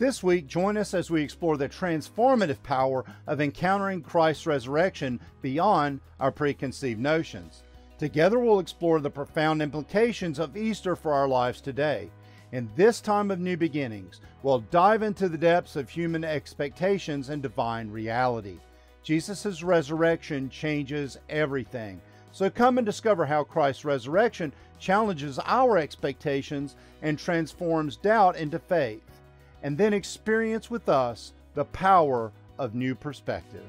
This week, join us as we explore the transformative power of encountering Christ's resurrection beyond our preconceived notions. Together, we'll explore the profound implications of Easter for our lives today. In this time of new beginnings, we'll dive into the depths of human expectations and divine reality. Jesus' resurrection changes everything. So come and discover how Christ's resurrection challenges our expectations and transforms doubt into faith. And then experience with us the power of new perspective.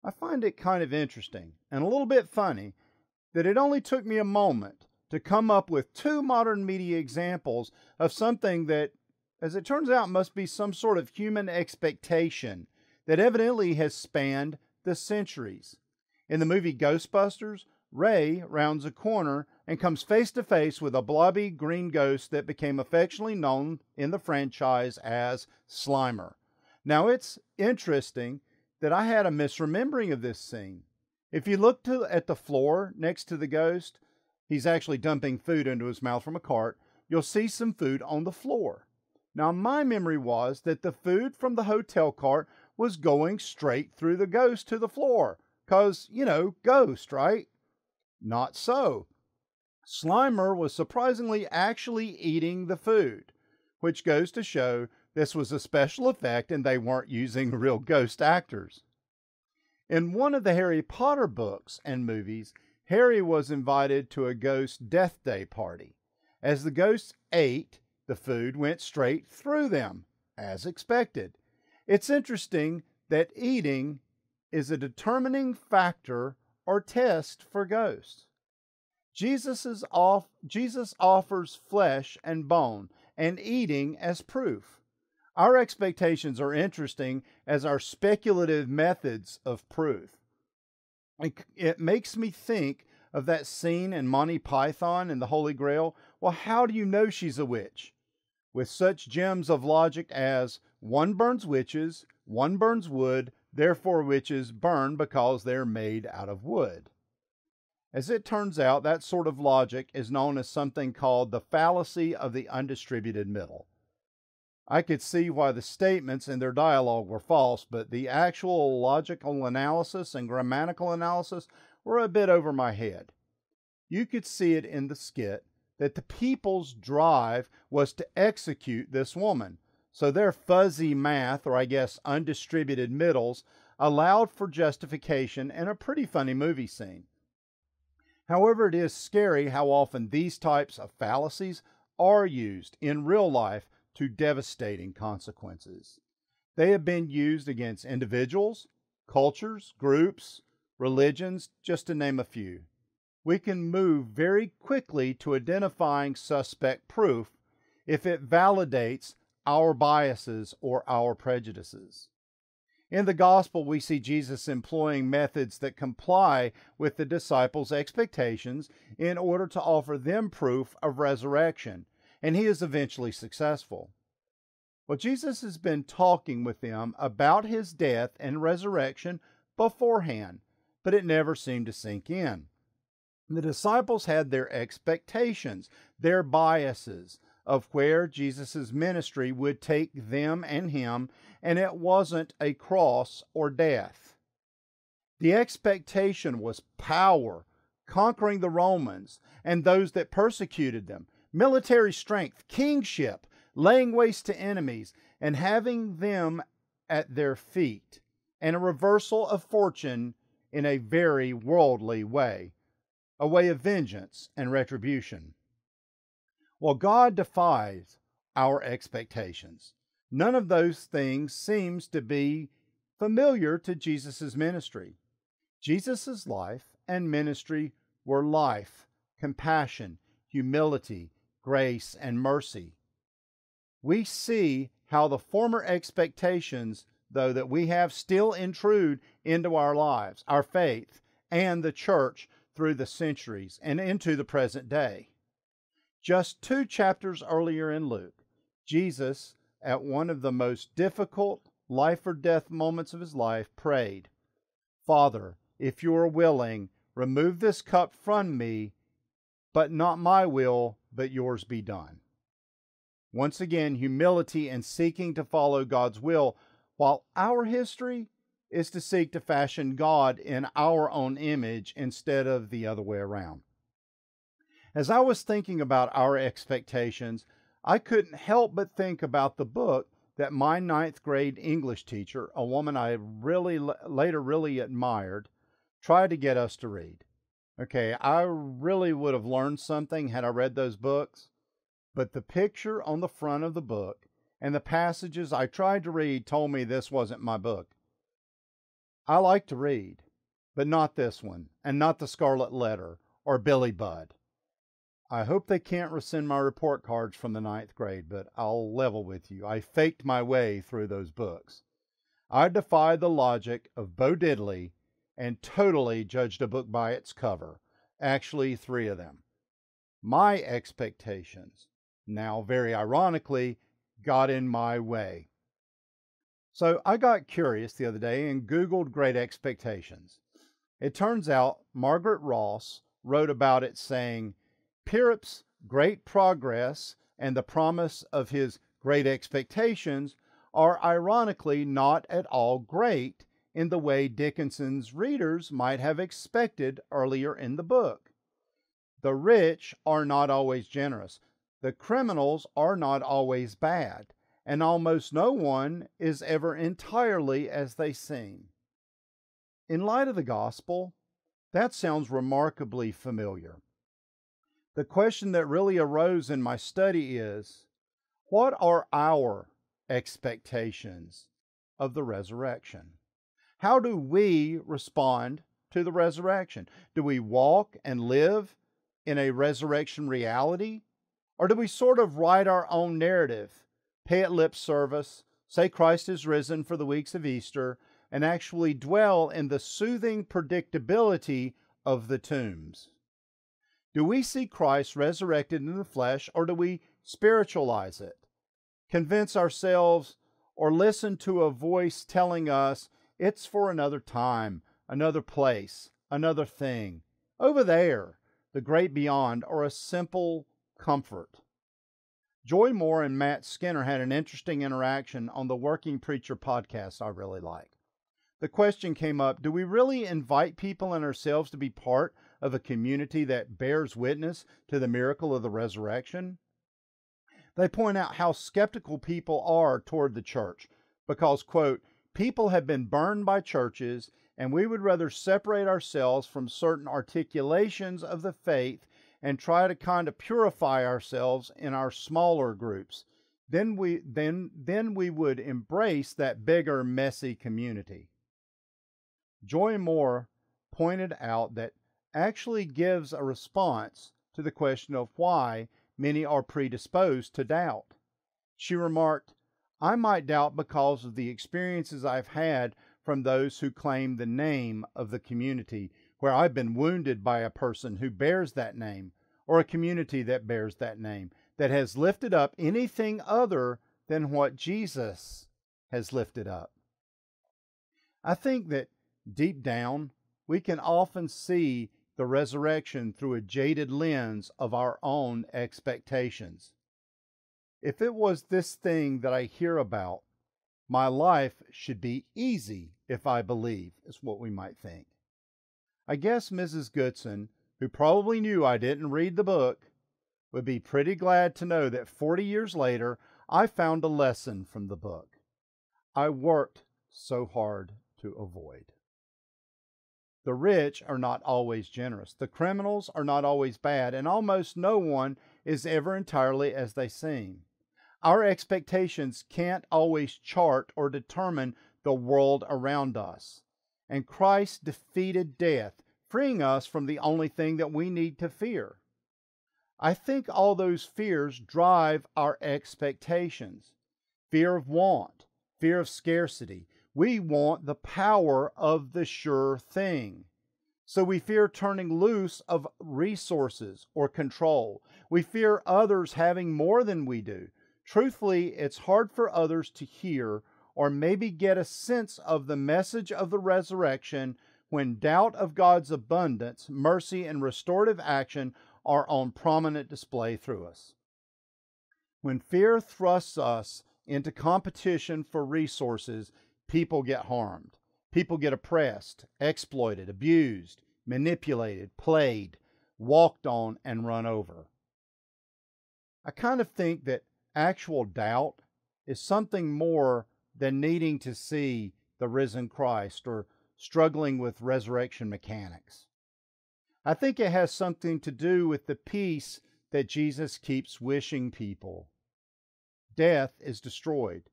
I find it kind of interesting and a little bit funny that it only took me a moment to come up with two modern media examples of something that, as it turns out, must be some sort of human expectation that evidently has spanned the centuries. In the movie Ghostbusters, Ray rounds a corner and comes face to face with a blobby green ghost that became affectionately known in the franchise as Slimer. Now, it's interesting that I had a misremembering of this scene. If you look at the floor next to the ghost, he's actually dumping food into his mouth from a cart. You'll see some food on the floor. Now, my memory was that the food from the hotel cart was going straight through the ghost to the floor. 'Cause, ghost, right? Not so. Slimer was surprisingly actually eating the food, which goes to show this was a special effect and they weren't using real ghost actors. In one of the Harry Potter books and movies, Harry was invited to a ghost death day party. As the ghosts ate, the food went straight through them, as expected. It's interesting that eating is a determining factor or test for ghosts. Jesus offers flesh and bone and eating as proof. Our expectations are interesting as our speculative methods of proof. It makes me think of that scene in Monty Python and the Holy Grail. Well, how do you know she's a witch? With such gems of logic as one burns witches, one burns wood, therefore witches burn because they're made out of wood. As it turns out, that sort of logic is known as something called the fallacy of the undistributed middle. I could see why the statements in their dialogue were false, but the actual logical analysis and grammatical analysis were a bit over my head. You could see it in the skit that the people's drive was to execute this woman. So their fuzzy math, or I guess undistributed middles, allowed for justification in a pretty funny movie scene. However, it is scary how often these types of fallacies are used in real life to devastating consequences. They have been used against individuals, cultures, groups, religions, just to name a few. We can move very quickly to identifying suspect proof if it validates our biases or our prejudices. In the gospel, we see Jesus employing methods that comply with the disciples' expectations in order to offer them proof of resurrection, and he is eventually successful. Well, Jesus has been talking with them about his death and resurrection beforehand, but it never seemed to sink in. The disciples had their expectations, their biases, of where Jesus' ministry would take them and him, and it wasn't a cross or death. The expectation was power, conquering the Romans and those that persecuted them, military strength, kingship, laying waste to enemies, and having them at their feet, and a reversal of fortune in a very worldly way, a way of vengeance and retribution. Well, God defies our expectations. None of those things seems to be familiar to Jesus' ministry. Jesus' life and ministry were life, compassion, humility, grace, and mercy. We see how the former expectations, though, that we have still intrude into our lives, our faith, and the church through the centuries and into the present day. Just 2 chapters earlier in Luke, Jesus, at one of the most difficult life or death moments of his life, prayed, "Father, if you are willing, remove this cup from me, but not my will, but yours be done. Once again, humility and seeking to follow God's will, while our history is to seek to fashion God in our own image instead of the other way around. As I was thinking about our expectations, I couldn't help but think about the book that my 9th grade English teacher, a woman I later really admired, tried to get us to read. Okay, I really would have learned something had I read those books, but the picture on the front of the book and the passages I tried to read told me this wasn't my book. I like to read, but not this one, and not the Scarlet Letter or Billy Budd. I hope they can't rescind my report cards from the 9th grade, but I'll level with you. I faked my way through those books. I defied the logic of Bo Diddley and totally judged a book by its cover. Actually, 3 of them. My expectations, now very ironically, got in my way. So I got curious the other day and Googled Great Expectations. It turns out Margaret Ross wrote about it saying, Pyrrhop's great progress and the promise of his great expectations are ironically not at all great in the way Dickinson's readers might have expected earlier in the book. The rich are not always generous. The criminals are not always bad. And almost no one is ever entirely as they seem. In light of the gospel, that sounds remarkably familiar. The question that really arose in my study is, what are our expectations of the resurrection? How do we respond to the resurrection? Do we walk and live in a resurrection reality? Or do we sort of write our own narrative, pay it lip service, say Christ is risen for the weeks of Easter, and actually dwell in the soothing predictability of the tombs? Do we see Christ resurrected in the flesh, or do we spiritualize it? Convince ourselves or listen to a voice telling us it's for another time, another place, another thing, over there, the great beyond, or a simple comfort? Joy Moore and Matt Skinner had an interesting interaction on the Working Preacher podcast I really like. The question came up, do we really invite people and ourselves to be part of a community that bears witness to the miracle of the resurrection? They point out how skeptical people are toward the church because, quote, people have been burned by churches and we would rather separate ourselves from certain articulations of the faith and try to kind of purify ourselves in our smaller groups. Then we would embrace that bigger, messy community. Joy Moore pointed out that actually gives a response to the question of why many are predisposed to doubt. She remarked, I might doubt because of the experiences I've had from those who claim the name of the community, where I've been wounded by a person who bears that name, or a community that bears that name, that has lifted up anything other than what Jesus has lifted up. I think that deep down, we can often see the resurrection through a jaded lens of our own expectations. If it was this thing that I hear about, my life should be easy if I believe, is what we might think. I guess Mrs. Goodson, who probably knew I didn't read the book, would be pretty glad to know that 40 years later, I found a lesson from the book I worked so hard to avoid. The rich are not always generous. The criminals are not always bad, and almost no one is ever entirely as they seem. Our expectations can't always chart or determine the world around us. And Christ defeated death, freeing us from the only thing that we need to fear. I think all those fears drive our expectations. Fear of want, fear of scarcity. We want the power of the sure thing. So we fear turning loose of resources or control. We fear others having more than we do. Truthfully, it's hard for others to hear or maybe get a sense of the message of the resurrection when doubt of God's abundance, mercy, and restorative action are on prominent display through us. When fear thrusts us into competition for resources, people get harmed. People get oppressed, exploited, abused, manipulated, played, walked on, and run over. I kind of think that actual doubt is something more than needing to see the risen Christ or struggling with resurrection mechanics. I think it has something to do with the peace that Jesus keeps wishing people. Death is destroyed.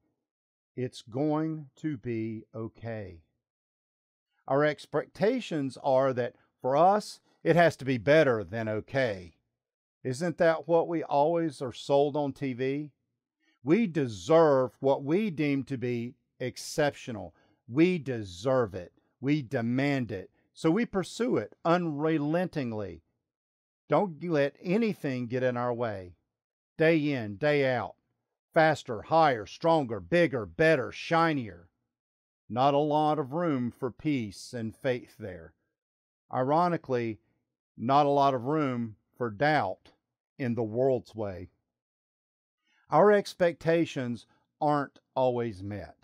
It's going to be okay. Our expectations are that for us, it has to be better than okay. Isn't that what we always are sold on TV? We deserve what we deem to be exceptional. We deserve it. We demand it. So we pursue it unrelentingly. Don't let anything get in our way. Day in, day out. Faster, higher, stronger, bigger, better, shinier. Not a lot of room for peace and faith there. Ironically, not a lot of room for doubt in the world's way. Our expectations aren't always met.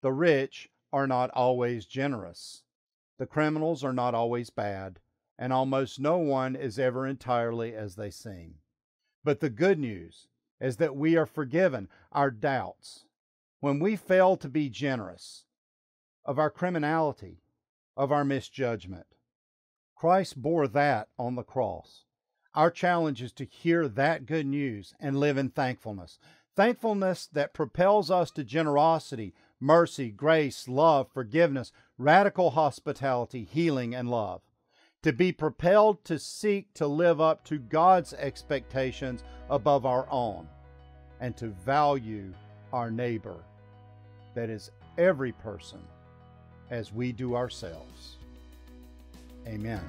The rich are not always generous. The criminals are not always bad, and almost no one is ever entirely as they seem. But the good news is that we are forgiven our doubts when we fail to be generous, of our criminality, of our misjudgment. Christ bore that on the cross. Our challenge is to hear that good news and live in thankfulness. Thankfulness that propels us to generosity, mercy, grace, love, forgiveness, radical hospitality, healing, and love. To be propelled to seek to live up to God's expectations above our own, and to value our neighbor, that is every person, as we do ourselves. Amen.